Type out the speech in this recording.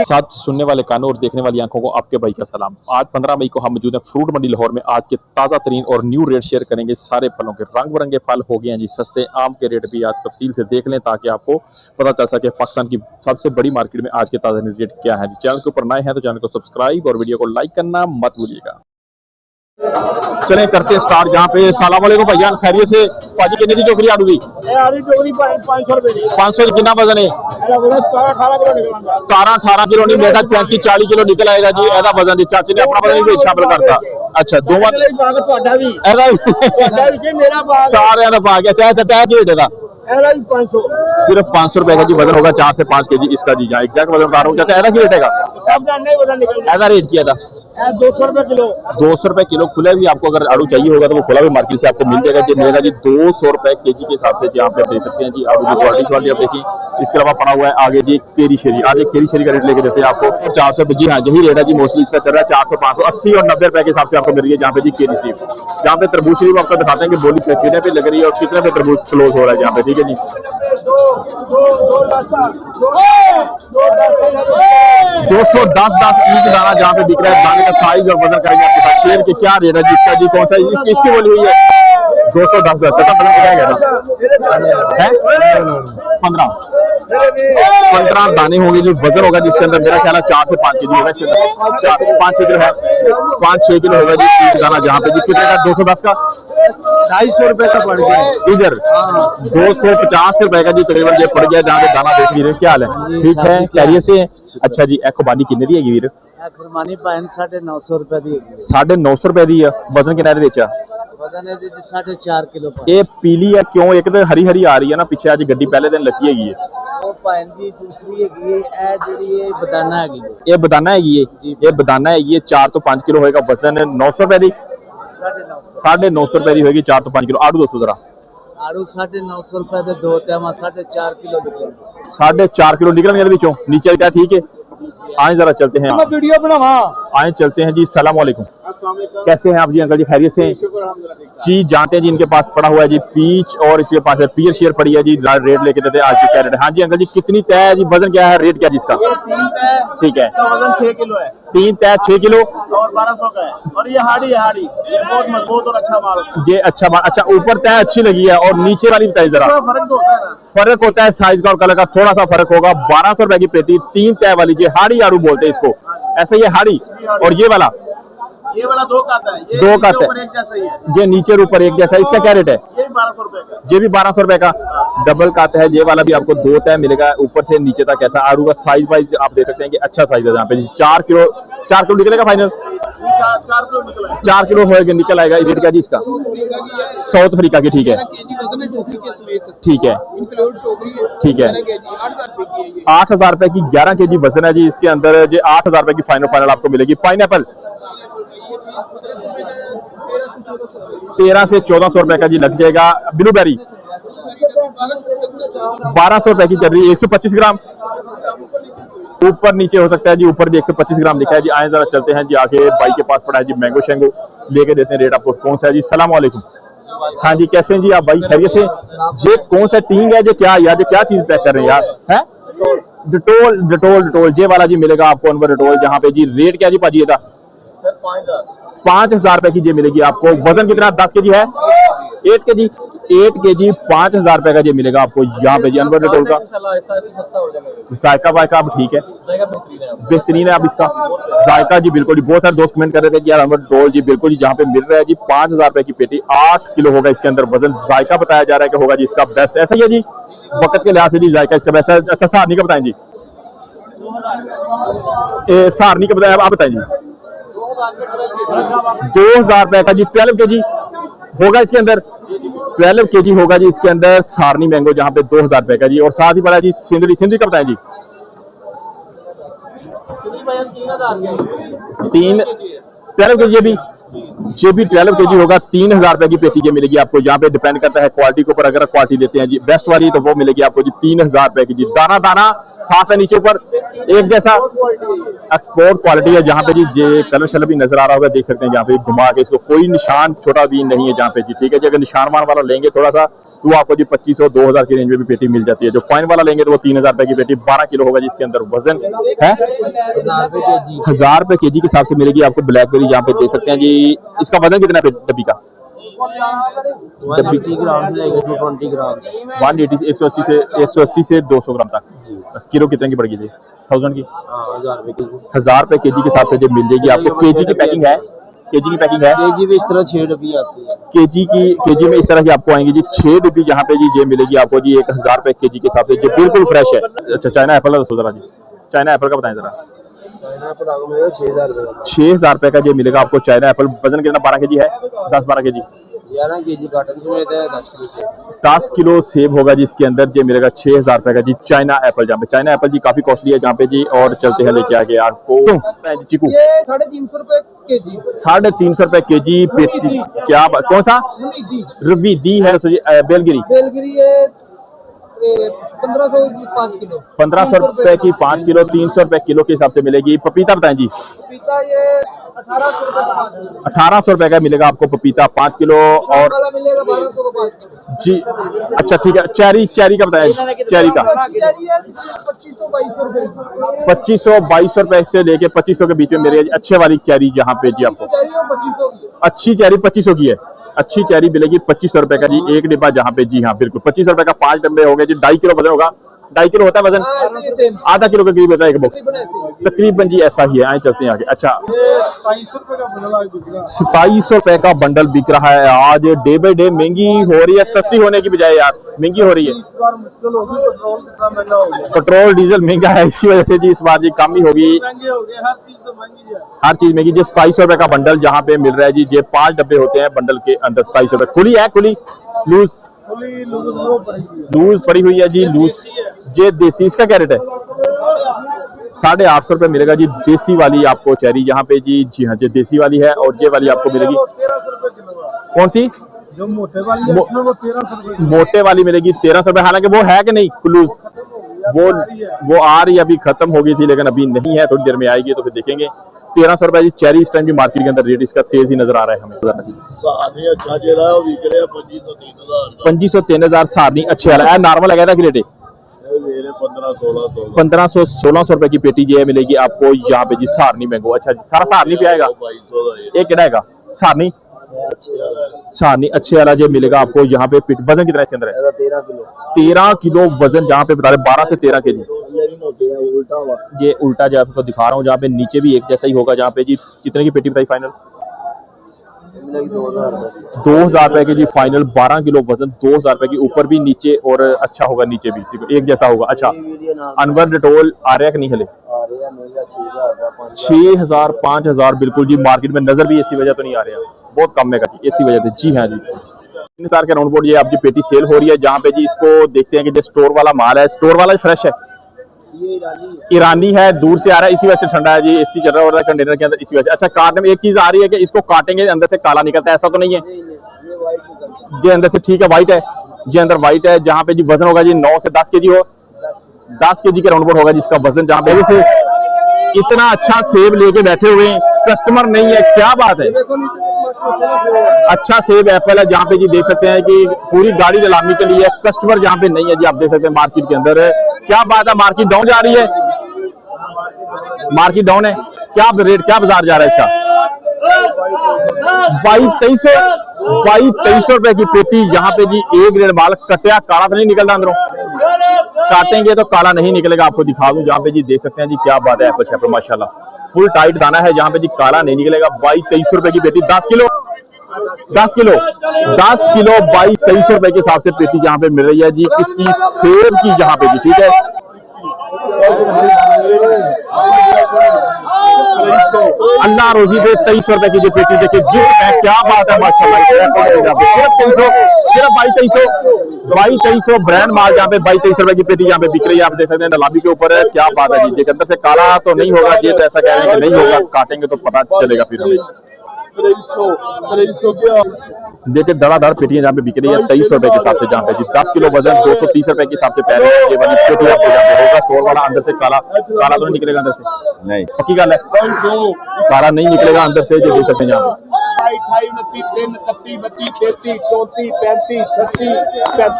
साथ सुनने वाले कानों और देखने वाली आंखों को आपके भाई का सलाम। आज 15 मई को हम मौजूद हैं फ्रूट मंडी लाहौर में। आज के ताज़ा तरीन और न्यू रेट शेयर करेंगे सारे फलों के। रंग बिरंगे फल हो गए हैं जी सस्ते। आम के रेट भी आज तफसील से देख लें ताकि आपको पता चल सके पाकिस्तान की सबसे बड़ी मार्केट में आज के ताज़ा रेट क्या है। चैनल के ऊपर नए हैं तो चैनल को सब्सक्राइब और वीडियो को लाइक करना मत भूलिएगा। चले करते हैं स्टार्ट। जहाँ पे सलाम वालेकुम भैया, खैरियत से? पाजी कितने की टोकरी आलू की? 500 रुपए। 500 कितना वजन है? 17-18 किलो नहीं बेटा, 35-40 किलो निकल आएगा जी। ऐसा वजन चाची ने अपना वजन भी शामिल करता। अच्छा दो सारे भाग गया। चाहे तय की रेट है सिर्फ 500 रुपए का जी। वजन होगा 4 से 5 केजी इसका जी। जहाँ एग्जैक्ट वजन बता रहा हूँ। ऐसा की रेट है? ऐसा रेट किया था 200 रुपए किलो। 200 रुपए किलो खुला भी आपको अगर आड़ू चाहिए होगा तो वो खुला भी मार्केट से आपको मिल जाएगा जी। मिलेगा जी 200 रुपए केजी के हिसाब से। यहाँ पे आप देख सकते हैं जी आड़ू की क्वालिटी आप देखिए। इसके अलावा पड़ा हुआ है आगे जी केरी शेरी। आज एक केरी शेरी का रेट लेके देते हैं आपको 400 रुपए जी। हाँ यही रेट है जी मोस्टली इसका चल रहा है 400, 500, 80 और 90 रुपए के हिसाब से आपको मिल रही है। जहाँ पे जी केरी शरीफ, जहाँ पे तरबूज शरीफ आपको दिखाते हैं कि बोली कितने पे लग रही है और कितने पे तरबूज क्लोज हो रहा है यहाँ पे। ठीक है जी 210 ईच दाना जहाँ पे बिक रहा है। दाने का साइज और वजन करेंगे आपके पास। शेर के क्या रेट है जिसका जी? कौन सा इसकी बोली हुई है? 210 15 दाने होंगे जो वजन होगा जिसके अंदर मेरा ख्याल है 4 से 5 केजी होगा। 5-6 किलो है, 5-6 किलो होगा जी ईच दाना। जहाँ पे जी कितने का? 210 का 250 रुपए का पड़ गया इधर। 250 रुपए का जी तकरीबन ये पड़ गया। जहाँ पे दाना देख लीजिए। क्या हाल है? ठीक है, खैरियत से? अच्छा जी ए खुबानी कितने दी है वीर? खुरमानी पाइन 950 रुपए दी। 950 रुपए दी है। वजन कितना बेचा? वजन है जी 4.5 किलो। ये पीली है क्यों? एक तो हरी हरी आ रही है ना पीछे। आज गड्डी पहले दिन लगी है वो पाइन जी दूसरी है ये बदाना है। ये बदाना है ये बदाना है ये 4 तो 5 किलो होगा। वजन 900 रुपए दी। 950 रुपए दी होगी 4 तो 5 किलो। आड़ू दोस्तों जरा आड़ू 950 रुपए दे दो 4.5 किलो निकले। 4.5 किलो निकलेंगे बीचों नीचे क्या? ठीक है आए जरा चलते हैं वीडियो बनावा। आए चलते हैं जी। सलाम वालेकुम, कैसे हैं आप जी? अंकल जी खैरियत से जी? जानते हैं जी इनके पास पड़ा हुआ है जी पीच और इसके पास है पियर शेयर पड़ी है जी। रेट लेके देते हैं आज की क्या रेट है? हाँ जी अंकल जी कितनी तय है जी? वजन क्या है? रेट क्या जिसका? ठीक है वजन 6 किलो है। 3 तय 6 किलो और 1200 का है। और ये हाड़ी है ये बहुत मजबूत और अच्छा माल। ये अच्छा माल। अच्छा ऊपर तय अच्छी लगी है और नीचे वाली बताइए जरा। फर्क तो होता है ना? फर्क होता है साइज का और कलर का थोड़ा सा फर्क होगा। 1200 रुपए की पेटी 3 तय वाली जी। हाड़ी आड़ू बोलते हैं इसको। ऐसे ये हाड़ी और ये वाला 2 का आता है। दो का आता है ये नीचे और ऊपर एक जैसा। इसका क्या रेट है? ये 1200 रुपए का। ये भी 1200 रुपए का डबल का आता है। ये वाला भी आपको 2 तय मिलेगा ऊपर से नीचे तक। ऐसा आड़ू का साइज वाइज आप देख सकते हैं कि अच्छा साइज है। यहाँ पे 4 किलो निकलेगा फाइनल। 4 किलो होगा निकल आएगा। इस रेट का जी इसका? साउथ अफ्रीका की। ठीक है ठीक है ठीक है 8000 रुपए की 11 केजी वजन है जी इसके अंदर। जी 8000 रुपए की फाइनल आपको मिलेगी। पाइनएप्पल 1300 से 1400 रुपए का जी लग जाएगा। ब्लूबेरी 1200 रुपए की चल रही है। 125 ग्राम ऊपर नीचे हो सकता है जी। ऊपर भी 125 ग्राम लिखा है जी। आए जरा चलते हैं जी आगे। बाइक के पास पड़ा है जी मैंगो शैंगो लेके देते हैं। रेट आपको कौन सा है जी? सलाम वालेकुम। हाँ जी कैसे हैं जी आप भाई? खैरियत से? ये कौन सा टींग है? ये क्या यार? ये क्या चीज पैक कर रहे हैं यार? है डिटोल ये वाला जी मिलेगा आपको अनवर डिटोल। जहाँ पे जी रेट क्या जी पाजी? था 5000 रुपए की ये मिलेगी आपको। वजन कितना? 10 केजी है। 8 केजी 5000 रुपए का ये मिलेगा आपको यहाँ पे जी अनवर डिटोल का। जायका वायका अब ठीक है, बेहतरीन है अब इसका जायका जी। बिल्कुल बहुत सारे दोस्त कमेंट कर रहे थे कि यार अनवर डिटोल जी बिल्कुल जी जहाँ पे मिल रहा है जी 5000 रुपए की पेटी। 8 किलो होगा इसके अंदर वजन। जायका बताया जा रहा है कि होगा जी इसका बेस्ट। ऐसा ही है जी वक्त के लिहाज से जी जायका इसका बेस्ट है। अच्छा सारनी का बताएं जी? सारनी का बताया आप बताएं जी? 2000 रुपए का जी 12 केजी होगा इसके अंदर। 12 केजी होगा जी इसके अंदर सारनी मैंगो जहाँ पे 2000 रुपए का जी। और साथ ही पड़ा जी सिंधरी का बताएं जी? 12 केजी ये भी 12 केजी होगा। 3000 रुपए की पेटी ये मिलेगी आपको। यहाँ पे डिपेंड करता है क्वालिटी के ऊपर। अगर क्वालिटी लेते हैं जी बेस्ट वाली तो वो मिलेगी आपको जी 3000 रुपए की जी। दाना दाना साफ है नीचे ऊपर एक जैसा एक्सपोर्ट क्वालिटी है। जहाँ पे जी ये कलर शलर भी नजर आ रहा होगा देख सकते हैं। यहाँ पे घुमा के इसको कोई निशान छोटा भी नहीं है जहाँ पे जी। ठीक है जी अगर निशान मान वाला लेंगे थोड़ा सा वो आपको जी 2500-2000 की रेंज में भी पेटी मिल जाती है। जो फाइन वाला लेंगे तो वो 3000 रुपए की पेटी 12 किलो होगा जिसके अंदर वजन है 1000 रुपए के जी के हिसाब से मिलेगी आपको ब्लैकबेरी। जहाँ पे देख सकते हैं जी इसका वजन कितना है डब्बी का? 180 ग्राम से लेकर 220 ग्राम 180 से 200 ग्राम तक। किलो कितने की पड़ेगी जी? 1000 की 1000 रुपए के जी के हिसाब से जो मिल जाएगी आपको। केजी की पैकिंग है, केजी की पैकिंग है। केजी में इस तरह 6 डब्बी आती है। केजी में इस तरह की आपको आएंगी जी 6 डिब्बी। जहाँ पे जी ये मिलेगी आपको जी 1000 रुपए केजी के हिसाब से जो बिल्कुल फ्रेश है। अच्छा चाइना एप्पल का दसो जरा जी, चाइना एप्पल का बताएं जरा। 6000 रुपए का ये मिलेगा आपको चाइना एप्पल। वजन कितना? 12 केजी है, 10-12 केजी 11 केजी काटन से लेते हैं 10 किलो से 10 किलो सेब होगा जिसके अंदर ये मिलेगा 6000 रुपए का जी चाइना एप्पल। जहाँ पे चाइना एप्पल जी काफी कॉस्टली है जहाँ पे जी। और चलते हैं लेके आगे आपको चीकू। ये 350 रुपए केजी 350 रुपए केजी पेटी। क्या कौन सा? रवीदी है बेलगिरी। बेलगिरी है 1500 की 5 किलो 1500 रुपए की 5 किलो 300 रुपए किलो के हिसाब से मिलेगी। पपीता बताएं जी। पपीता ये 1800 रुपए का 5 किलो 1800 रुपए का मिलेगा आपको पपीता 5 किलो। और वाला मिलेगा 1200 का 5 किलो जी अच्छा ठीक है। चेरी का बताएं, चेरी का 2500-2200 रुपए 2500-2200 रुपए से लेके 2500 के बीच में मिलेगी अच्छे वाली चेरी। जहाँ पे जी आपको 2500 की अच्छी चेरी 2500 की है। अच्छी चेरी मिलेगी 2500 रुपए का जी एक डिब्बा। जहाँ पे जी हाँ बिल्कुल 2500 रुपए का 5 डब्बे हो गए जी। 2.5 किलो वजन होगा। 2.5 किलो होता है वजन, आधा किलो के करीब होता है एक बॉक्स तकरीबन जी। ऐसा ही है। आए चलते हैं आगे। अच्छा 2200 रुपए का बंडल बिक रहा है आज। डे बाई डे महंगी हो रही है, सस्ती होने की बजाय यार महंगी हो रही है। पेट्रोल डीजल महंगा है इसी वजह से जी इस बार जी कम ही होगी। हर चीज महंगी जी। 2700 रुपए का बंडल जहाँ पे मिल रहा है जी। ये 5 डब्बे होते हैं बंडल के अंदर। 2700 रुपए खुली है, खुली लूज पड़ी हुई है जी। लूज ये देसी, इसका क्या रेट है? 850 रुपए मिलेगा जी देसी वाली आपको चेरी। यहाँ पे जी जी हाँ ये देसी वाली है। और ये वाली आपको मिलेगी कौन सी? जो मोटे वाली है उसमें वो 1300 रुपए मोटे वाली मिलेगी 1300 रुपए। हालांकि वो है कि नहीं क्लूज, वो आ रही है। अभी खत्म हो गई थी लेकिन अभी नहीं है, थोड़ी देर में आएगी तो फिर देखेंगे। 1300 रुपए जी चेरी इस टाइम भी मार्केट के अंदर रेट इसका तेज ही नजर आ रहा है हमें। 2500-3000 सारनी अच्छे वाला है। नॉर्मल है कि रेट 1500-1600 रुपए की पेटी जो है मिलेगी आपको यहाँ पे जी सारनी मैंगो। अच्छा सारा सारनी पे आएगा। एक केड़ा है सारनी अच्छे वाला जो मिलेगा आपको यहाँ पे। वजन कितना है इसके अंदर है? 13 किलो वजन। जहाँ पे बता रहे 12 से 13 केजी। ये उल्टा जो आपको दिखा रहा हूँ जहाँ पे नीचे भी एक जैसा ही होगा। जहाँ पे जी कितने की पेटी बताई फाइनल? 2000 रुपए की जी फाइनल। 12 किलो वजन 2000 रुपए की। ऊपर भी नीचे और अच्छा होगा नीचे भी एक जैसा होगा। अच्छा अनवर डिटोल आ रहा है कि नहीं? हले 6000 5000 बिल्कुल जी। मार्केट में नजर भी इसी वजह तो नहीं आ रहा, बहुत कम है इसी वजह से। जी हाँ जी 3000 के राउंड बोर्ड ये आपकी पेटी सेल हो रही है। जहाँ पे जी इसको देखते हैं कि जो स्टोर वाला माल है, स्टोर वाला फ्रेश है, ईरानी है, दूर से आ रहा है इसी वजह से ठंडा है जी। एसी चल रहा है कंटेनर के अंदर इसी वजह से। अच्छा काटने में एक चीज आ रही है कि इसको काटेंगे अंदर से काला निकलता है, ऐसा तो नहीं है? ये अंदर से ठीक है, व्हाइट है जी, अंदर व्हाइट है। जहाँ पे जी वजन होगा जी 9 से 10 केजी हो 10 केजी के राउंड बोर्ड होगा जिसका वजन। जहाँ पे से इतना अच्छा सेब लेके बैठे हुए हैं, कस्टमर नहीं है, क्या बात है। अच्छा सेब एप्पल है जहाँ पे जी देख सकते हैं कि पूरी गाड़ी नीलामी के लिए कस्टमर जहाँ पे नहीं है जी। आप देख सकते हैं मार्केट के अंदर क्या बात है। मार्केट डाउन जा रही है, मार्केट डाउन है। क्या रेट, क्या बाजार जा रहा है इसका? 2200 रुपए की पेटी। यहाँ पे जी एक ग्रेड माल कटिया काला तो नहीं निकलता अंदरों? काटेंगे तो काला नहीं निकलेगा। आपको दिखा दूं जहाँ पे जी देख सकते हैं जी क्या बात है। एप्पल शेपर माशाल्लाह फुल टाइट दाना है जहाँ पे जी काला नहीं निकलेगा। 2200 रुपए की पेटी 10 किलो 2200 रुपए के हिसाब से पेटी जहाँ पे मिल रही है जी इसकी सेब की। जहाँ पे जी ठीक है अल्लाह रोजी दे 2300 रुपए की जो पेटी देखिए गिफ्ट है। क्या बात है माशाल्लाह। सिर्फ 2200 ब्रांड माल जहाँ पे 2200 रुपए की पेटी यहाँ पे बिक रही है। आप देख सकते हैं लाबी के ऊपर है। क्या बात है जी। अंदर से काला तो नहीं होगा ये तो ऐसा कह रहे हैं कि नहीं होगा, काटेंगे तो पता चलेगा फिर हमें। देखिए धड़ाधड़ पेटियां जहाँ पे बिक रही है 2300 रुपए के हिसाब से। जहाँ पे जी 10 किलो वजन 230 रुपए के हिसाब से पहले ये वाली पेटी आपको जहाँ पे होगा। स्टोर वाला अंदर से काला तो नहीं निकलेगा अंदर से, नहीं पक्की गल है, काला नहीं निकलेगा अंदर से। जो देख सकते हैं यहाँ पे 27 28 29 30 31 32 33 34 35 36 37